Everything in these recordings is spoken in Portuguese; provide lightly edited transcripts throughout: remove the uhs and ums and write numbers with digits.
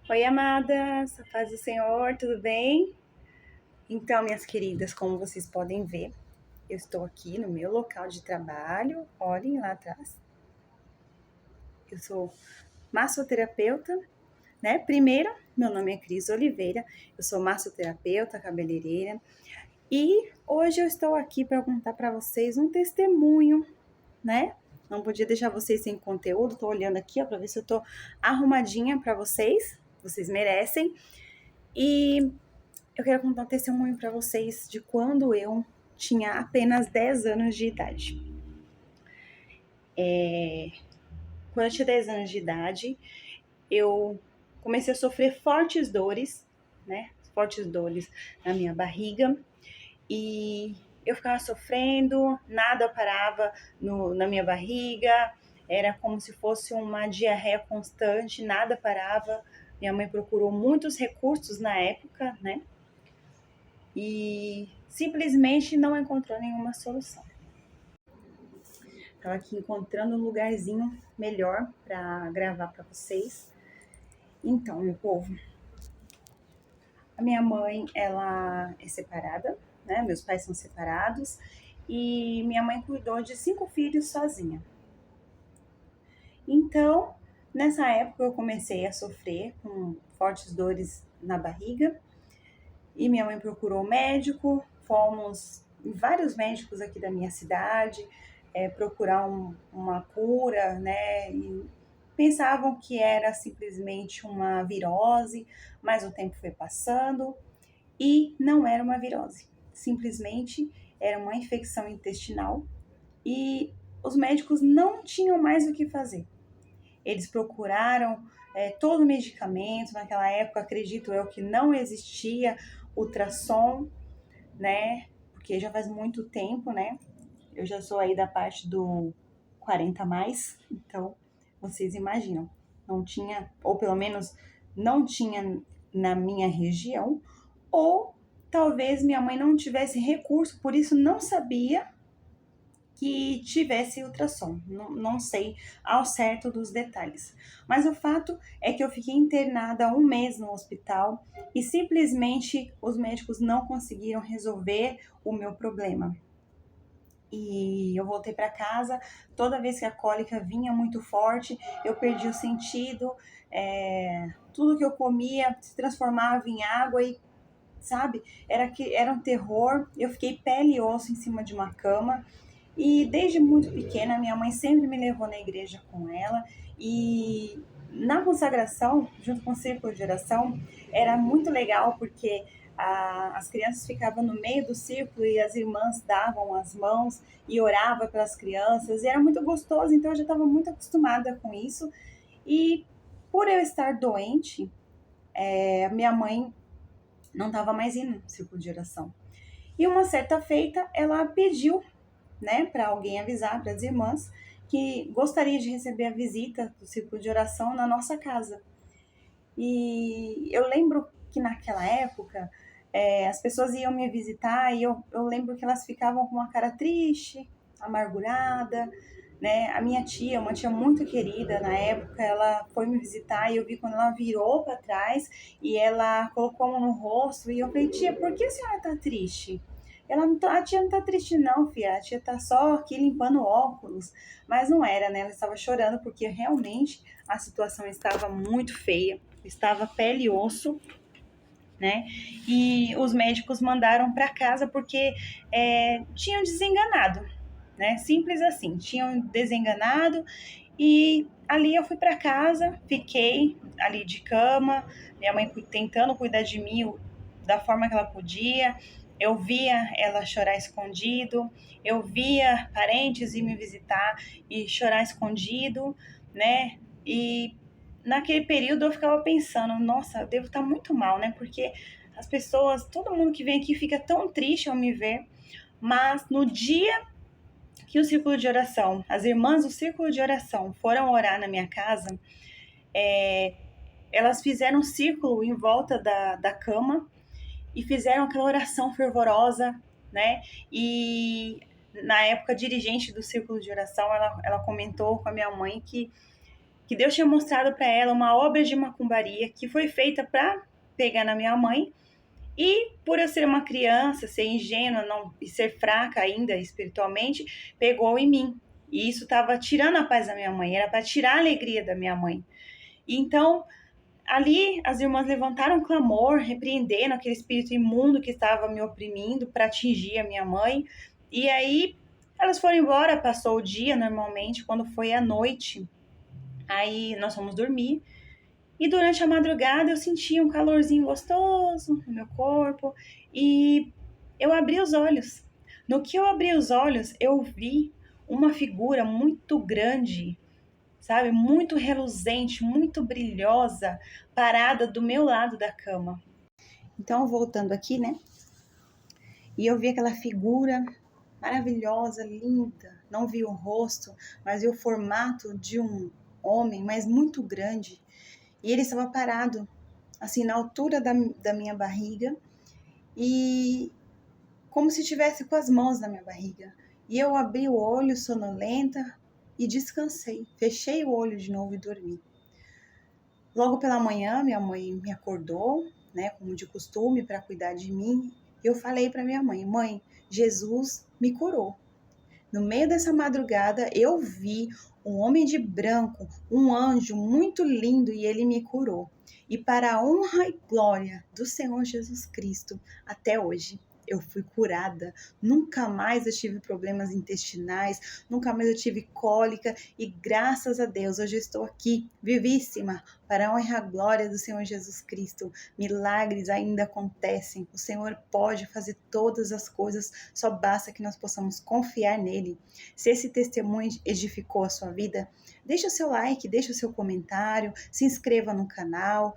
Oi, amadas, a paz do Senhor, tudo bem? Então, minhas queridas, como vocês podem ver, eu estou aqui no meu local de trabalho, olhem lá atrás. Eu sou massoterapeuta, né? Primeiro, meu nome é Cris Oliveira, eu sou massoterapeuta, cabeleireira, e hoje eu estou aqui para contar para vocês um testemunho, né? Não podia deixar vocês sem conteúdo, tô olhando aqui para ver se eu tô arrumadinha para vocês merecem. E eu quero contar um testemunho para vocês de quando eu tinha apenas 10 anos de idade. Quando eu tinha 10 anos de idade, eu comecei a sofrer fortes dores, né? Fortes dores na minha barriga. E eu ficava sofrendo, nada parava na minha barriga, era como se fosse uma diarreia constante, nada parava. Minha mãe procurou muitos recursos na época, né? E simplesmente não encontrou nenhuma solução. Estava aqui encontrando um lugarzinho melhor para gravar para vocês. Então, meu povo, a minha mãe, ela é separada, né? Meus pais são separados e minha mãe cuidou de 5 filhos sozinha. Então, nessa época eu comecei a sofrer com fortes dores na barriga e minha mãe procurou um médico, fomos em vários médicos aqui da minha cidade, procurar uma cura, né? E pensavam que era simplesmente uma virose, mas o tempo foi passando e não era uma virose, simplesmente era uma infecção intestinal e os médicos não tinham mais o que fazer. Eles procuraram todo o medicamento, naquela época acredito eu que não existia ultrassom, né? Porque já faz muito tempo, né? Eu já sou aí da parte do 40 a mais, então vocês imaginam, não tinha, ou pelo menos não tinha na minha região, ou talvez minha mãe não tivesse recurso, por isso não sabia que tivesse ultrassom. Não sei ao certo dos detalhes. Mas o fato é que eu fiquei internada 1 mês no hospital e simplesmente os médicos não conseguiram resolver o meu problema. E eu voltei para casa, toda vez que a cólica vinha muito forte, eu perdi o sentido, tudo que eu comia se transformava em água e, sabe, era um terror. Eu fiquei pele e osso em cima de uma cama e desde muito pequena minha mãe sempre me levou na igreja com ela e na consagração, junto com o círculo de oração, era muito legal porque as crianças ficavam no meio do círculo e as irmãs davam as mãos e orava pelas crianças e era muito gostoso, então eu já estava muito acostumada com isso e por eu estar doente, minha mãe não estava mais indo no círculo de oração. E uma certa feita ela pediu, né, para alguém avisar para as irmãs que gostaria de receber a visita do círculo de oração na nossa casa. E eu lembro que naquela época as pessoas iam me visitar e eu lembro que elas ficavam com uma cara triste, amargurada, né? A minha tia, uma tia muito querida na época, ela foi me visitar e eu vi quando ela virou para trás e ela colocou a mão no rosto e eu falei, tia, por que a senhora tá triste? Ela não tá, a tia não tá triste não, filha, a tia tá só aqui limpando óculos, mas não era, né? Ela estava chorando porque realmente a situação estava muito feia, estava pele e osso, né? E os médicos mandaram para casa porque tinham desenganado, né? Simples assim, tinham desenganado e ali eu fui para casa, fiquei ali de cama, minha mãe tentando cuidar de mim da forma que ela podia. Eu via ela chorar escondido, eu via parentes ir me visitar e chorar escondido, né? E naquele período eu ficava pensando, nossa, eu devo estar muito mal, né? Porque as pessoas, todo mundo que vem aqui fica tão triste ao me ver, mas no dia que o círculo de oração, as irmãs do círculo de oração foram orar na minha casa, elas fizeram um círculo em volta da cama e fizeram aquela oração fervorosa, né? E na época, a dirigente do círculo de oração, ela comentou com a minha mãe que que Deus tinha mostrado para ela uma obra de macumbaria que foi feita para pegar na minha mãe. E por eu ser uma criança, ser ingênua não, e ser fraca ainda espiritualmente, pegou em mim. E isso estava tirando a paz da minha mãe, era para tirar a alegria da minha mãe. E então, ali, as irmãs levantaram um clamor, repreendendo aquele espírito imundo que estava me oprimindo para atingir a minha mãe. E aí, elas foram embora, passou o dia normalmente, quando foi a noite. Aí nós fomos dormir. E durante a madrugada eu senti um calorzinho gostoso no meu corpo e eu abri os olhos. No que eu abri os olhos, eu vi uma figura muito grande, sabe? Muito reluzente, muito brilhosa, parada do meu lado da cama. Então, voltando aqui, né? E eu vi aquela figura maravilhosa, linda. Não vi o rosto, mas vi o formato de um homem, mas muito grande. E ele estava parado, assim, na altura da minha barriga, e como se estivesse com as mãos na minha barriga. E eu abri o olho sonolenta e descansei. Fechei o olho de novo e dormi. Logo pela manhã, minha mãe me acordou, né, como de costume, para cuidar de mim. Eu falei para minha mãe: mãe, Jesus me curou. No meio dessa madrugada, eu vi um homem de branco, um anjo muito lindo, e ele me curou. E para a honra e glória do Senhor Jesus Cristo, até hoje eu fui curada. Nunca mais eu tive problemas intestinais, nunca mais eu tive cólica, e graças a Deus hoje eu estou aqui, vivíssima, para a honra e a glória do Senhor Jesus Cristo. Milagres ainda acontecem. O Senhor pode fazer todas as coisas, só basta que nós possamos confiar nele. Se esse testemunho edificou a sua vida, deixa o seu like, deixa o seu comentário, se inscreva no canal.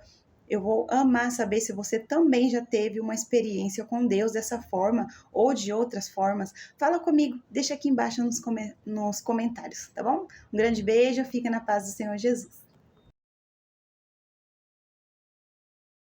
Eu vou amar saber se você também já teve uma experiência com Deus dessa forma ou de outras formas. Fala comigo, deixa aqui embaixo nos comentários, tá bom? Um grande beijo, fica na paz do Senhor Jesus.